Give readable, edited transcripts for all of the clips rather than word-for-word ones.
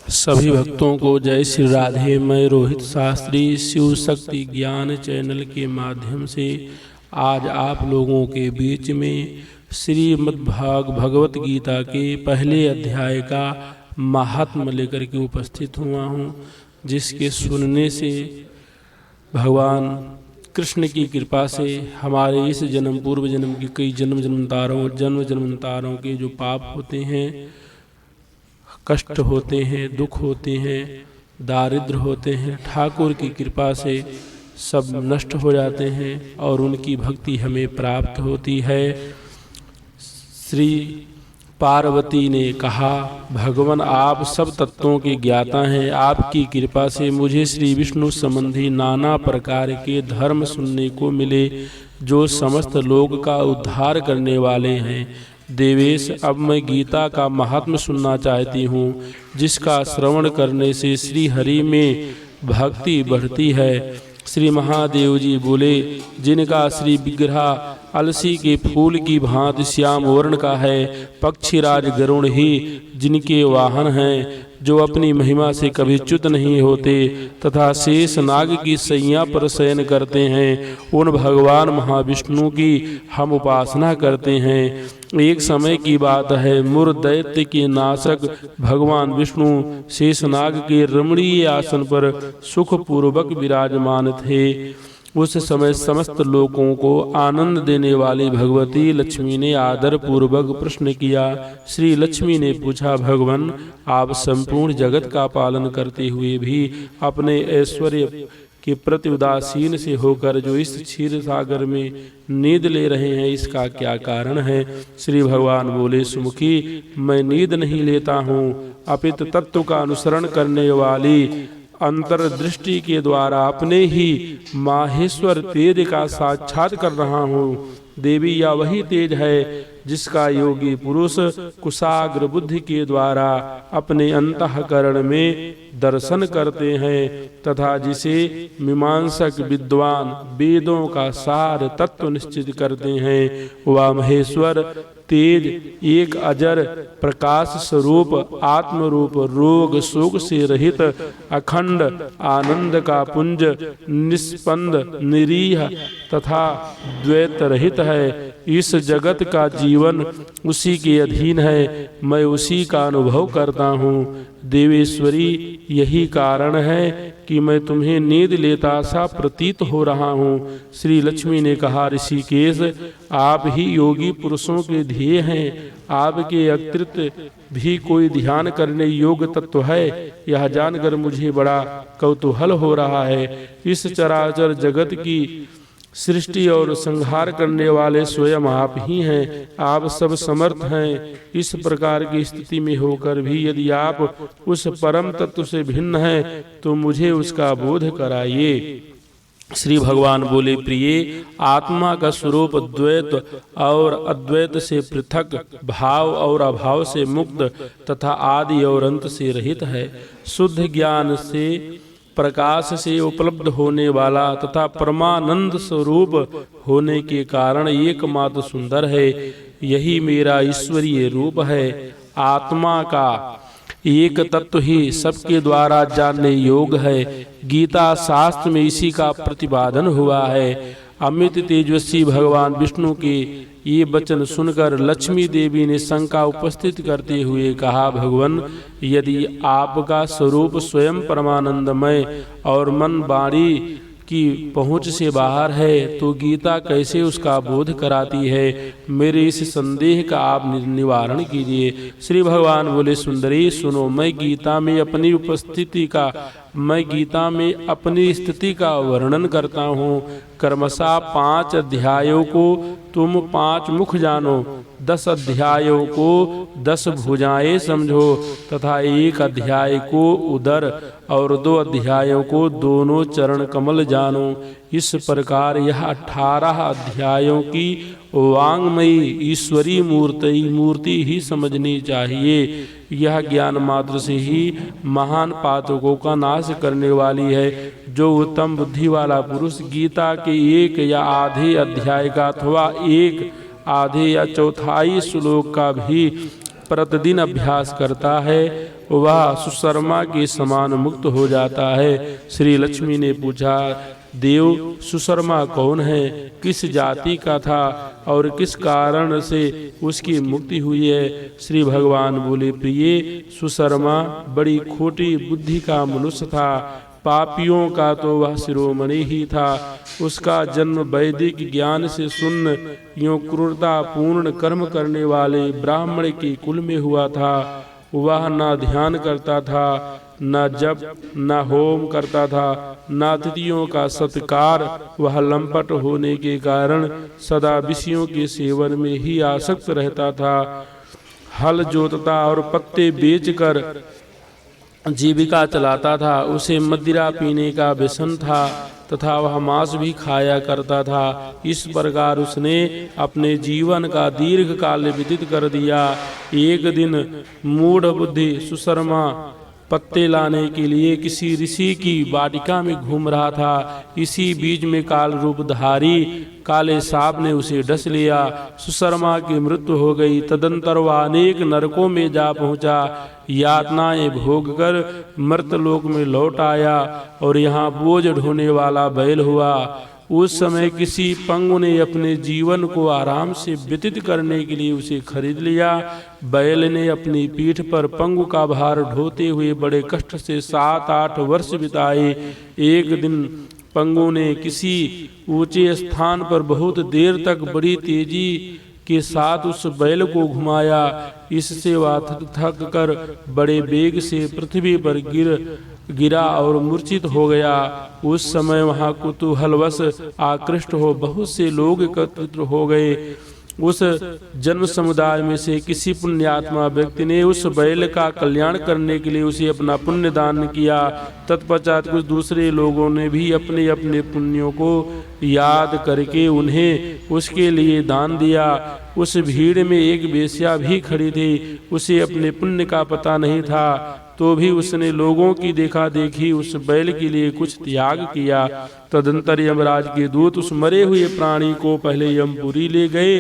सभी भक्तों को जय श्री राधे। मैं रोहित शास्त्री शिव शक्ति ज्ञान चैनल के माध्यम से आज आप लोगों के बीच में भगवत गीता के पहले अध्याय का महात्म्य लेकर के उपस्थित हुआ हूँ, जिसके सुनने से भगवान कृष्ण की कृपा से हमारे इस जन्म पूर्व जन्म की कई जन्मांतरों के जो पाप होते हैं, कष्ट होते हैं, दुख होते हैं, दारिद्र होते हैं, ठाकुर की कृपा से सब नष्ट हो जाते हैं और उनकी भक्ति हमें प्राप्त होती है। श्री पार्वती ने कहा, भगवान आप सब तत्वों के ज्ञाता हैं, आपकी कृपा से मुझे श्री विष्णु संबंधी नाना प्रकार के धर्म सुनने को मिले जो समस्त लोक का उद्धार करने वाले हैं। देवेश, अब मैं गीता का महात्म्य सुनना चाहती हूँ, जिसका श्रवण करने से श्री हरि में भक्ति बढ़ती है। श्री महादेव जी बोले, जिनका श्री विग्रह अलसी के फूल की भांति श्याम वर्ण का है, पक्षीराज गरुड़ ही जिनके वाहन हैं, जो अपनी महिमा से कभी च्युत नहीं होते तथा शेष नाग की सैया पर शयन करते हैं, उन भगवान महाविष्णु की हम उपासना करते हैं। एक समय की बात है, मुर दैत्य के नाशक भगवान विष्णु शेषनाग के रमणीय आसन पर सुखपूर्वक विराजमान थे। उस समय समस्त लोगों को आनंद देने वाली भगवती लक्ष्मी ने आदर पूर्वक प्रश्न किया। श्री लक्ष्मी ने पूछा, भगवान आप संपूर्ण जगत का पालन करते हुए भी अपने ऐश्वर्य के प्रति उदासीन से होकर जो इस क्षीर सागर में नींद ले रहे हैं, इसका क्या कारण है? श्री भगवान बोले, सुमुखी मैं नींद नहीं लेता हूँ, अपितु तत्व का अनुसरण करने वाली अंतर्दृष्टि के द्वारा अपने ही माहेश्वर तेज का साक्षात कर रहा हूँ। देवी, या वही तेज है जिसका योगी पुरुष कुशाग्र बुद्धि के द्वारा अपने अंतःकरण में दर्शन करते हैं तथा जिसे मीमांसक विद्वान वेदों का सार तत्व निश्चित करते हैं। वह महेश्वर तेज एक अजर प्रकाश स्वरूप आत्मरूप रोग शोक से रहित अखंड आनंद का पुंज निष्पंद निरीह तथा द्वैत रहित है। इस जगत का जीवन उसी के अधीन है, मैं उसी का अनुभव करता हूँ। देवेश्वरी, यही कारण है कि मैं तुम्हें नींद लेता सा प्रतीत हो रहा हूँ। श्री लक्ष्मी ने कहा, ऋषिकेश आप ही योगी पुरुषों के ध्येय हैं, आपके अतिरिक्त भी कोई ध्यान करने योग्य तत्व है, यह जानकर मुझे बड़ा कौतूहल हो रहा है। इस चराचर जगत की सृष्टि और संहार करने वाले स्वयं आप ही हैं, आप सब समर्थ हैं। इस प्रकार की स्थिति में होकर भी यदि आप उस परम तत्व से भिन्न हैं तो मुझे उसका बोध कराइए। श्री भगवान बोले, प्रिय, आत्मा का स्वरूप द्वैत और अद्वैत से पृथक, भाव और अभाव से मुक्त तथा आदि और अंत से रहित है। शुद्ध ज्ञान से प्रकाश से उपलब्ध होने वाला तथा परमानंद स्वरूप होने के कारण एकमात्र सुंदर है। यही मेरा ईश्वरीय रूप है। आत्मा का एक तत्व ही सबके द्वारा जानने योग्य है। गीता शास्त्र में इसी का प्रतिपादन हुआ है। अमित तेजस्वी भगवान विष्णु के ये वचन सुनकर लक्ष्मी देवी ने शंका उपस्थित करते हुए कहा, भगवान यदि आपका स्वरूप स्वयं परमानंदमय और मन वाणी की पहुँच से बाहर है तो गीता कैसे उसका बोध कराती है? मेरे इस संदेह का आप निवारण कीजिए। श्री भगवान बोले, सुंदरी सुनो, मैं गीता में अपनी स्थिति का वर्णन करता हूँ। क्रमशः 5 अध्यायों को तुम 5 मुख जानो, 10 अध्यायों को 10 भुजाएं समझो तथा 1 अध्याय को उदर और 2 अध्यायों को दोनों चरण कमल जानो। इस प्रकार यह 18 अध्यायों की वांगमयी ईश्वरी मूर्ति ही समझनी चाहिए। यह ज्ञान मात्र से ही महान पातकों का नाश करने वाली है। जो उत्तम बुद्धि वाला पुरुष गीता के 1 या आधे अध्याय का अथवा 1 आधे या चौथाई श्लोक का भी प्रतिदिन अभ्यास करता है वह सुशर्मा के समान मुक्त हो जाता है। श्री लक्ष्मी ने पूछा, देव सुशर्मा कौन है, किस जाति का था और किस कारण से उसकी मुक्ति हुई है? श्री भगवान बोले, प्रिय, सुशर्मा बड़ी खोटी बुद्धि का मनुष्य था। पापियों का तो वह शिरोमणि ही था। उसका जन्म वैदिक ज्ञान से शून्य यों क्रूरता पूर्ण कर्म करने वाले ब्राह्मण के कुल में हुआ था। वह न ध्यान करता था, न जप, न होम करता था, न अतिथियों का सत्कार। वह लंपट होने के कारण सदा विषयों के सेवन में ही आसक्त रहता था। हल जोतता और पत्ते बेचकर जीविका चलाता था। उसे मदिरा पीने का व्यसन था तथा वह मांस भी खाया करता था। इस प्रकार उसने अपने जीवन का दीर्घ काल व्यतीत कर दिया। एक दिन मूढ़ बुद्धि सुशर्मा पत्ते लाने के लिए किसी ऋषि की वाटिका में घूम रहा था। इसी बीच में काल रूपधारी काले सांप ने उसे डस लिया। सुशर्मा की मृत्यु हो गई। तदंतर वह अनेक नरकों में जा पहुंचा। यातनाएं भोगकर मर्तलोक में लौट आया और यहाँ बोझ ढोने वाला बैल हुआ। उस समय किसी पंगु ने अपने जीवन को आराम से व्यतीत करने के लिए उसे खरीद लिया। बैल ने अपनी पीठ पर पंगु का भार ढोते हुए बड़े कष्ट से 7-8 वर्ष बिताए। एक दिन पंगु ने किसी ऊंचे स्थान पर बहुत देर तक बड़ी तेजी के साथ उस बैल को घुमाया। इससे वह थक कर बड़े वेग से पृथ्वी पर गिरा और मूर्छित हो गया। उस समय वहां कुतूहलवश आकृष्ट हो बहुत से लोग एकत्रित हो गए। उस जन्म समुदाय में से किसी पुण्यात्मा व्यक्ति ने उस बैल का कल्याण करने के लिए उसे अपना पुण्य दान किया। तत्पश्चात कुछ दूसरे लोगों ने भी अपने अपने पुण्यों को याद करके उन्हें उसके लिए दान दिया। उस भीड़ में एक वेश्या भी खड़ी थी। उसे अपने पुण्य का पता नहीं था, तो भी उसने लोगों की देखा देखी उस बैल के लिए कुछ त्याग किया। तदंतर यमराज के दूत उस मरे हुए प्राणी को पहले यमपुरी ले गए।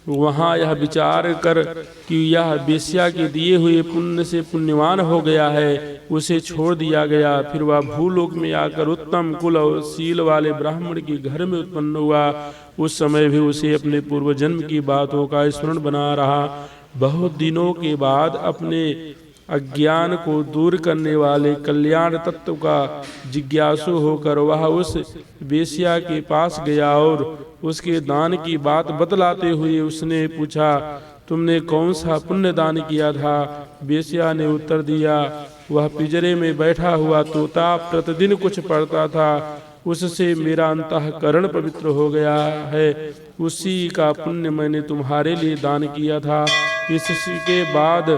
वहां यह विचार कर कि यह वेश्या के दिए हुए पुण्य से पुण्यवान हो गया है, उसे छोड़ दिया गया। फिर वह भूलोक में आकर उत्तम कुल और शील वाले ब्राह्मण के घर में उत्पन्न हुआ। उस समय भी उसे अपने पूर्व जन्म की बातों का स्मरण बना रहा। बहुत दिनों के बाद अपने अज्ञान को दूर करने वाले कल्याण तत्व का जिज्ञासु होकर वह उस वेश्या के पास गया और उसके दान की बात बतलाते हुए उसने पूछा, तुमने कौन सा पुण्य दान किया था? वेश्या ने उत्तर दिया, वह पिंजरे में बैठा हुआ तोता प्रतिदिन कुछ पढ़ता था, उससे मेरा अंतःकरण पवित्र हो गया है। उसी का पुण्य मैंने तुम्हारे लिए दान किया था। इसके बाद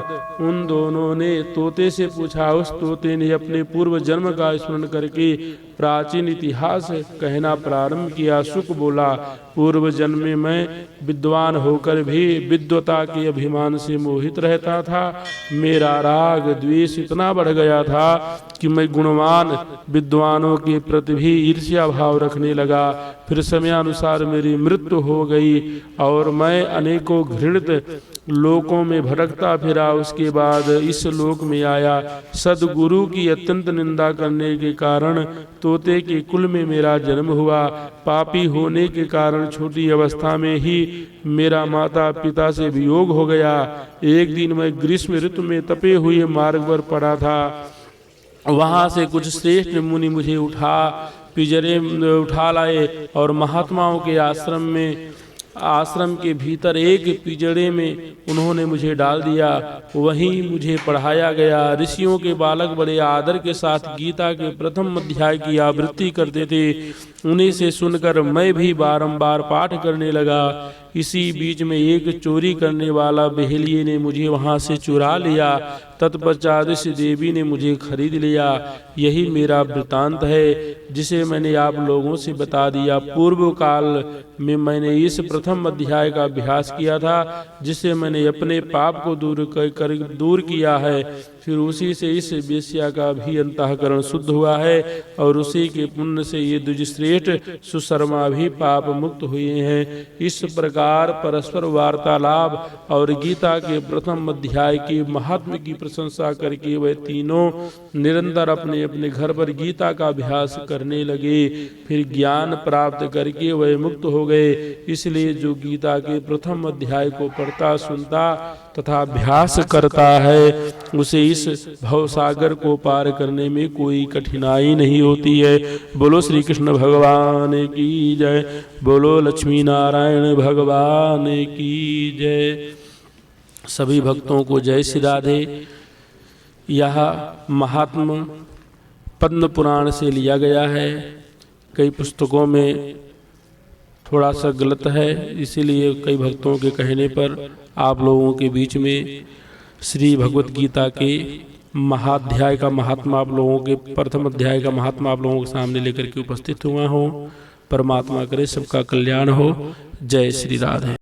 उन दोनों ने तोते से पूछा। उस तोते ने अपने पूर्व जन्म का स्मरण करके प्राचीन इतिहास कहना प्रारंभ किया। शुक बोला, पूर्व जन्म में मैं विद्वान होकर भी विद्वता के अभिमान से मोहित रहता था। मेरा राग द्वेष इतना बढ़ गया था कि मैं गुणवान विद्वानों के प्रति भी ईर्ष्या भाव रखने लगा। फिर समयानुसार मेरी मृत्यु हो गई और मैं अनेकों घृणित लोकों में भटकता फिरा। उसके बाद इस लोक में आया। सद्गुरु की अत्यंत निंदा करने के कारण तोते के कुल में मेरा जन्म हुआ। पापी होने के कारण छोटी अवस्था में ही मेरा माता पिता से वियोग हो गया। एक दिन मैं ग्रीष्म ऋतु में तपे हुए मार्ग पर पड़ा था। वहां से कुछ श्रेष्ठ मुनि मुझे पिंजरे उठा लाए और महात्माओं के आश्रम के भीतर एक पिंजरे में उन्होंने मुझे डाल दिया। वहीं मुझे पढ़ाया गया। ऋषियों के बालक बड़े आदर के साथ गीता के प्रथम अध्याय की आवृत्ति करते थे। उन्हीं से सुनकर मैं भी बारंबार पाठ करने लगा। इसी बीच में एक चोरी करने वाला बहेलिये ने मुझे वहां से चुरा लिया। तत्पश्चात इस देवी ने मुझे खरीद लिया। यही मेरा वृतांत है जिसे मैंने आप लोगों से बता दिया। पूर्व काल में मैंने इस प्रथम अध्याय का अभ्यास किया था, जिससे मैंने अपने पाप को दूर किया है। फिर उसी से इस वेश्या का भी अंतःकरण शुद्ध हुआ है और उसी के पुण्य से ये द्विजश्रेष्ठ सुशर्मा भी पाप मुक्त हुए हैं। इस प्रकार परस्पर वार्तालाप और गीता के प्रथम अध्याय के महात्म्य की प्रशंसा करके वह तीनों निरंतर अपने अपने घर पर गीता का अभ्यास करने लगे। फिर ज्ञान प्राप्त करके वह मुक्त हो गए। इसलिए जो गीता के प्रथम अध्याय को पढ़ता सुनता तथा अभ्यास करता है उसे इस भवसागर को पार करने में कोई कठिनाई नहीं होती है। बोलो श्री कृष्ण भगवान की जय। बोलो लक्ष्मी नारायण भगवान की जय। सभी भक्तों को जय श्री राधे। यह महात्म पद्म पुराण से लिया गया है। कई पुस्तकों में थोड़ा सा गलत है, इसीलिए कई भक्तों के कहने पर आप लोगों के बीच में श्री भगवत गीता के महाध्याय का महात्मा आप लोगों के प्रथम अध्याय का महात्मा आप लोगों के सामने लेकर के उपस्थित हुआ हूँ। परमात्मा करे सबका कल्याण हो। जय श्री राधे।